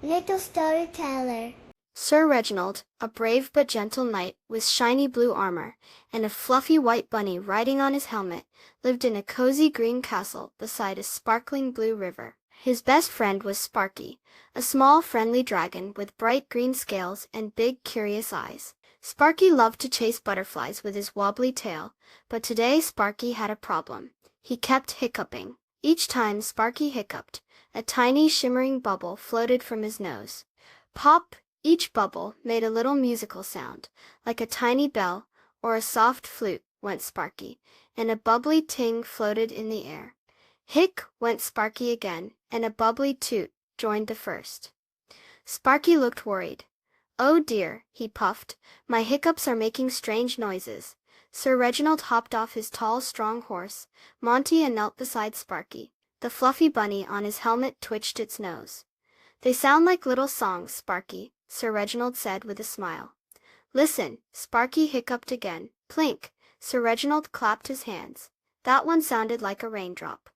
Little storyteller. Sir Reginald, a brave but gentle knight with shiny blue armor and a fluffy white bunny riding on his helmet, lived in a cozy green castle beside a sparkling blue river. His best friend was Sparky, a small friendly dragon with bright green scales and big curious eyes. Sparky loved to chase butterflies with his wobbly tail, but today Sparky had a problem. He kept hiccuping. Each time Sparky hiccuped, a tiny shimmering bubble floated from his nose. Pop! Each bubble made a little musical sound, like a tiny bell or a soft flute, went Sparky, and a bubbly ting floated in the air. Hic! Went Sparky again, and a bubbly toot joined the first. Sparky looked worried. "Oh dear," he puffed, "my hiccups are making strange noises." Sir Reginald hopped off his tall, strong horse, Monty, and knelt beside Sparky. The fluffy bunny on his helmet twitched its nose. "They sound like little songs, Sparky," Sir Reginald said with a smile. "Listen," Sparky hiccuped again. Plink! Sir Reginald clapped his hands. That one sounded like a raindrop.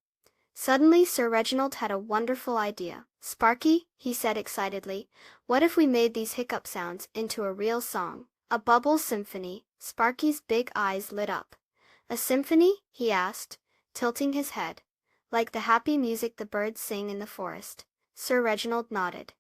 Suddenly Sir Reginald had a wonderful idea. "Sparky," he said excitedly, "what if we made these hiccup sounds into a real song? A bubble symphony?" Sparky's big eyes lit up. "A symphony?" he asked, tilting his head. "Like the happy music the birds sing in the forest?" Sir Reginald nodded.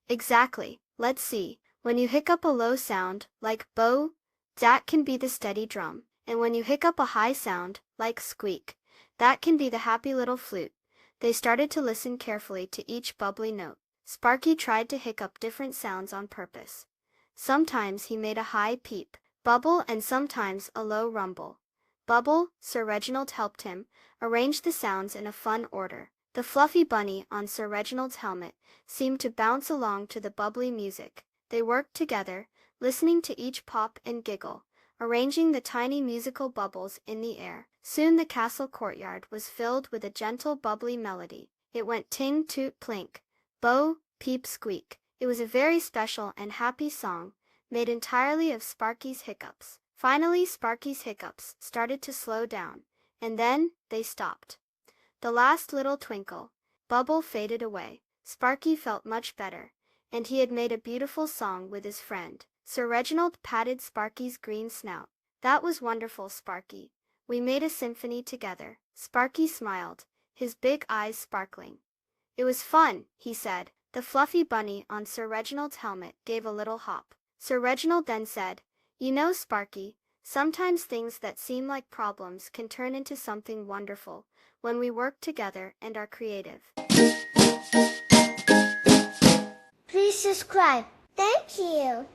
"Exactly. Let's see. When you hiccup a low sound, like bow, that can be the steady drum. And when you hiccup a high sound, like squeak, that can be the happy little flute." They started to listen carefully to each bubbly note. Sparky tried to hiccup different sounds on purpose. Sometimes he made a high peep, bubble, and sometimes a low rumble. Bubble, Sir Reginald helped him arrange the sounds in a fun order. The fluffy bunny on Sir Reginald's helmet seemed to bounce along to the bubbly music. They worked together, listening to each pop and giggle, arranging the tiny musical bubbles in the air. Soon the castle courtyard was filled with a gentle bubbly melody. It went ting toot plink, bow, peep squeak. It was a very special and happy song, made entirely of Sparky's hiccups. Finally Sparky's hiccups started to slow down, and then they stopped. The last little twinkle, bubble faded away. Sparky felt much better, and he had made a beautiful song with his friend. Sir Reginald patted Sparky's green snout. "That was wonderful, Sparky. We made a symphony together." Sparky smiled, his big eyes sparkling. "It was fun," he said. The fluffy bunny on Sir Reginald's helmet gave a little hop. Sir Reginald then said, "You know, Sparky, sometimes things that seem like problems can turn into something wonderful when we work together and are creative." Please subscribe. Thank you.